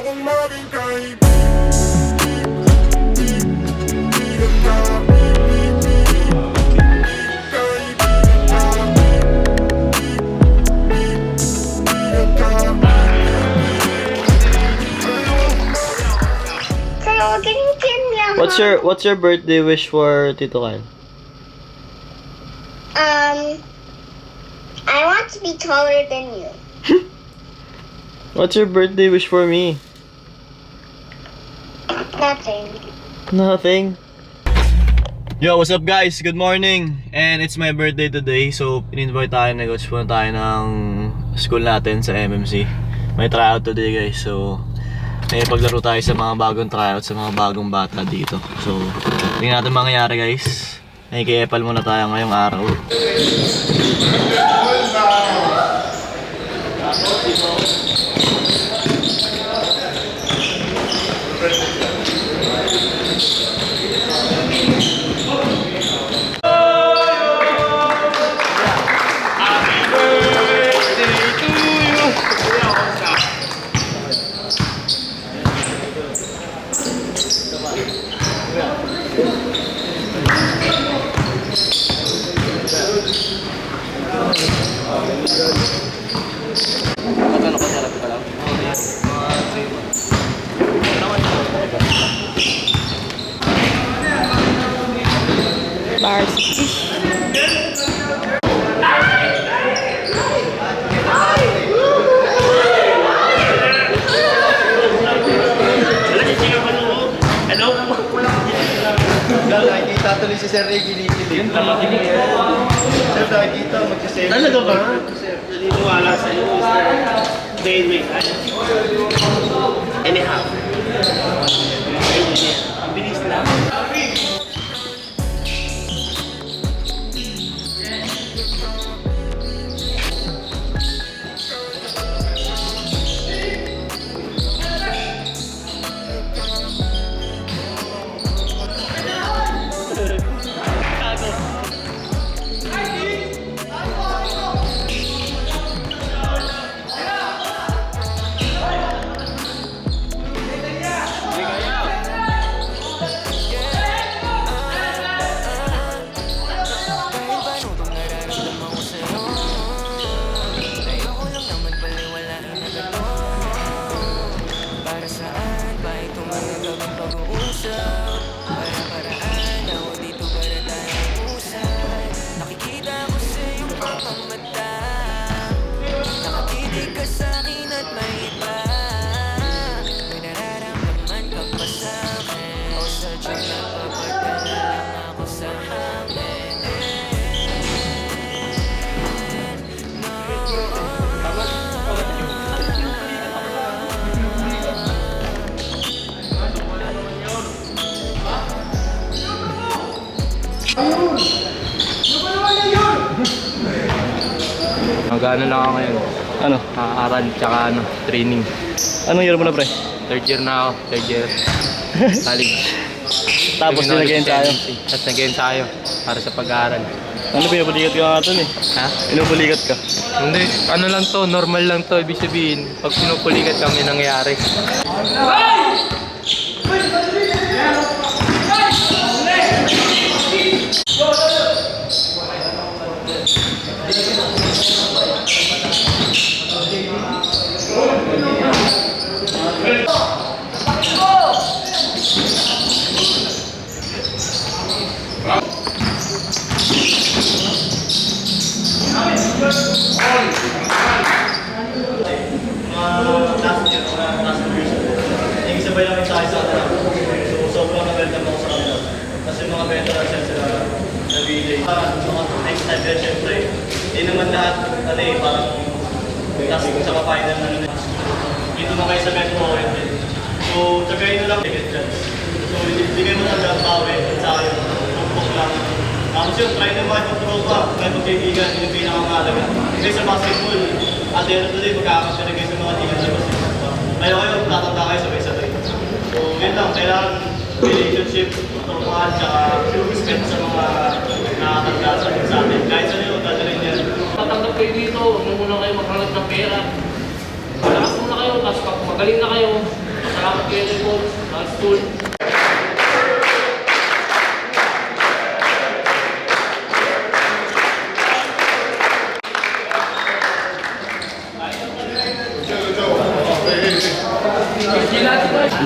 What's your birthday wish for Tito Kyle? I want to be taller than you. What's your birthday wish for me? Nothing. Nothing. Yo, what's up guys? Good morning. And it's my birthday today. So, in-invite tayo, nag-watch muna tayo ng school natin sa MMC. May tryout today guys. So, may paglaro tayo sa mga bagong tryout, sa mga bagong bata dito. So, tingnan natin mangyayari guys. Nakikiepal muna tayo ngayong araw. Nakikita tuloy si Sir Ray ginigilig. Sir, nakikita magsasave. Talaga ba? Naniniwala sa'yo, Mr. Dane. Anyhow. Ang bilis na. Mag-ano lang ako ngayon. Ano? Aral tsaka training. Anong year mo na pre? Third year na ako. Third year. College. Tapos nag-ensayo. Tapos nag-ensayo para sa pag-aaral. Ano, pinupulikat ka nga ito eh? Ha? Pinupulikat ka? Hindi. Ano lang to, normal lang to. Ibig sabihin, pag pinupulikat kami nangyayari. Sabay lang tayo sa atin. So, sobrang nabenta mo sa kanila. Kasi mga veterans yan sila na-relay. Mga next time din, syempre, hindi naman lahat, parang task sa final na dito mo kayo sa Metro Oriented. So, tagayin nyo lang ticket dyan. So, bigay mo na lang bawi sa akin. Tumpok lang. Tapos yun, try na mag-control ka. Try mag-kaibigan, yun yung pinakamahalaga. Kasi sa basketball, at the end of the day, magkakasya kayo sa mga ticket sa basketball. Kaya kayo, tatanda kayo sabay-sabay. So, yun lang, kailangan relationship, turuan, tsaka respect sa mga nakakatanda sa atin. Kahit sa nyo, dadalhin yan. Tatanggap kayo dito, huwag muna kayo maghanap ng pera. Malakas muna kayo, tapos pag magaling na kayo, Accountable, school.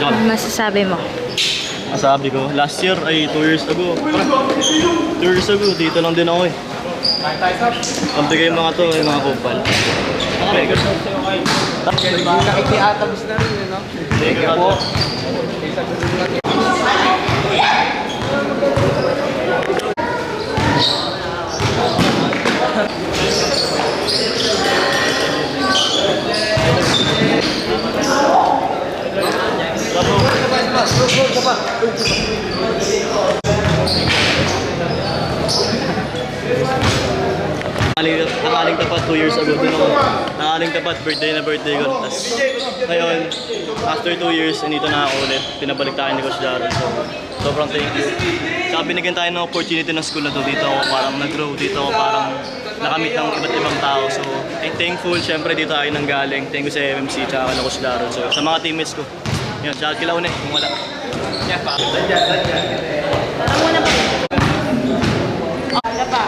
Ano masasabi mo? Masabi ko, last year ay 2 years ago. 2 years ago, dito lang din ako eh. Ang bigay yung mga to, yung mga kupal. Okay, Nakikiatabos na rin, no? thank you po. Nakaling tapat 2 years ago din ako. Nakaling tapat birthday ko. Tapos ngayon, after 2 years, nandito na ako ulit. Pinabalik tayo ni Coach Darren. So, sobrang thank you. Saka binigyan tayo ng opportunity ng school na to. Dito ako parang nag-grow. Dito ako parang nakamit ng iba't ibang tao. So, I'm thankful. Siyempre dito tayo nanggaling. Thank you sa MMC tsaka na Coach Darren. So, sa mga teammates ko. Yun, tsaka kilaw na kung wala. Parang muna ba? Wala pa.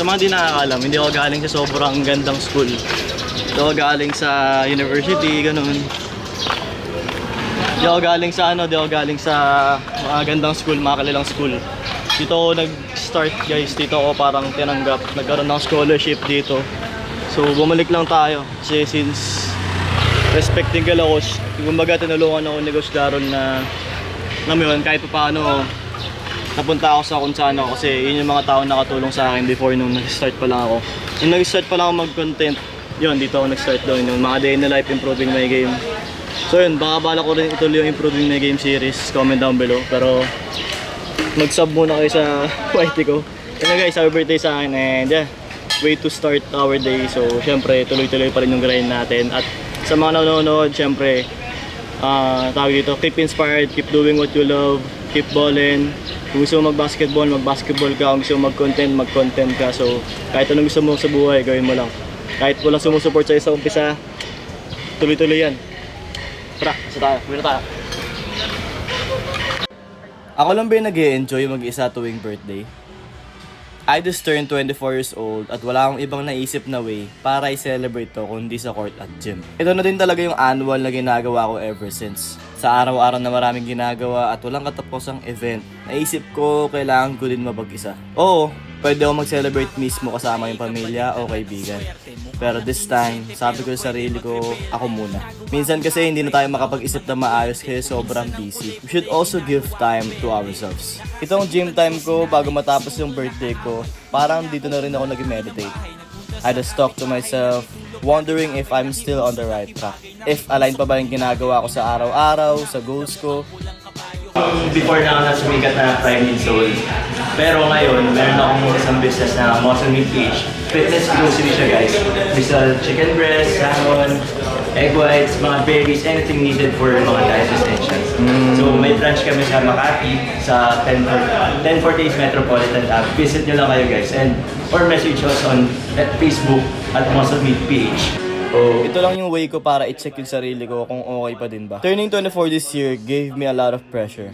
Sa mga di nakakalam, hindi ako galing sa sobrang gandang school. Hindi ako galing sa university, ganun. Di ako galing sa mga gandang school, mga kalilang school. Dito ako nag-start guys, dito ako parang tinanggap, nagkaroon ng scholarship dito. So bumalik lang tayo kasi since respecting ka lang, kumbaga tinulungan ako ni Coach Daron na alam mo yun, kahit pa paano napunta ako sa kung saan ako kasi yun yung mga tao nakatulong sa akin before nung nag-start pa lang ako. Nung nag-start pa lang ako mag-content, yun, dito ako nag-start doon, yung mga day in the life, improving my game. So yun, baka bala ko rin ituloy yung improving my game series, comment down below. Pero mag-sub muna kayo sa YT ko. Yun na guys, happy birthday sa akin and yeah, way to start our day. So syempre, tuloy-tuloy pa rin yung grind natin. At sa mga nanonood, syempre, tawag dito, keep inspired, keep doing what you love, keep ballin'. Kung gusto mo mag-basketball ka. Kung gusto mo mag-content ka. So kahit anong gusto mo sa buhay, gawin mo lang. Kahit walang sumusuport sa'yo sa umpisa, tuloy-tuloy yan. Tara, isa tayo. Muna tayo. Ako lang ba yung nag-e-enjoy mag-isa tuwing birthday? I just turned 24 years old at wala akong ibang naisip na way para i-celebrate to kundi sa court at gym. Ito na din talaga yung annual na ginagawa ko ever since. Sa araw-araw na maraming ginagawa at walang katapusang event, naisip ko kailangan ko din mapag-isa. Oo, pwede ako mag-celebrate mismo kasama yung pamilya o kaibigan. Pero this time, sabi ko sa sarili ko, ako muna. Minsan kasi hindi na tayo makapag-isip na maayos kasi sobrang busy. We should also give time to ourselves. Itong gym time ko bago matapos yung birthday ko, parang dito na rin ako nag-meditate. I just talk to myself, wondering if I'm still on the right track. If align pa ba yung ginagawa ko sa araw-araw, sa goals ko. Before na ako nasumikat na Prime in Soul. Pero ngayon, meron akong isang business na Muscle Meat PH. Fitness grocery siya guys. Bisa chicken breast, salmon, egg whites, mga berries, anything needed for mga diet essentials. So may branch kami sa Makati, sa 1048 Metropolitan Ave. Visit nyo lang kayo guys. Or message us on Facebook at Muscle Meat PH. Oh. Ito lang yung way ko para i-check yung sarili ko kung okay pa din ba. Turning 24 this year gave me a lot of pressure.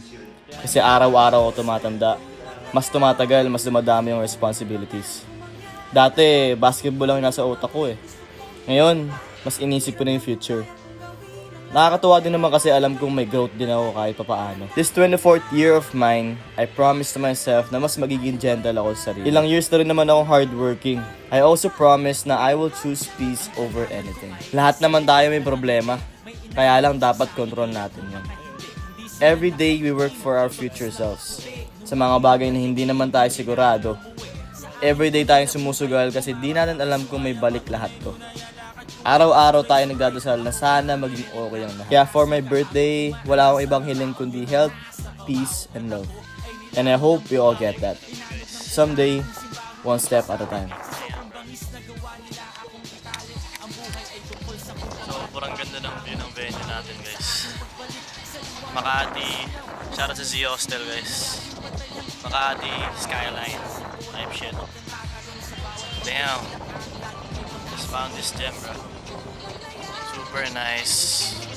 Kasi araw-araw ako tumatanda. Mas tumatagal, mas dumadami yung responsibilities. Dati, basketball lang yung nasa utak ko eh. Ngayon, mas inisip ko na yung future. Nakakatuwa din naman kasi alam kong may growth din ako kahit papaano. This 24th year of mine, I promised to myself na mas magiging gentle ako sa sarili. Ilang years na rin naman akong hardworking. I also promised na I will choose peace over anything. Lahat naman tayo may problema, kaya lang dapat control natin yun. Every day we work for our future selves. Sa mga bagay na hindi naman tayo sigurado, everyday tayong sumusugal kasi di natin alam kung may balik lahat to. Araw-araw tayo nagdadasal na sana maging okay ang lahat. Kaya for my birthday, wala akong ibang hiling kundi health, peace, and love. And I hope we all get that. Someday, one step at a time. Sobrang ganda ng view ng venue natin, guys. Makati, shoutout sa Z Hostel, guys. Makati, skyline, type shit. Damn. Just found this gem, bro. Super nice.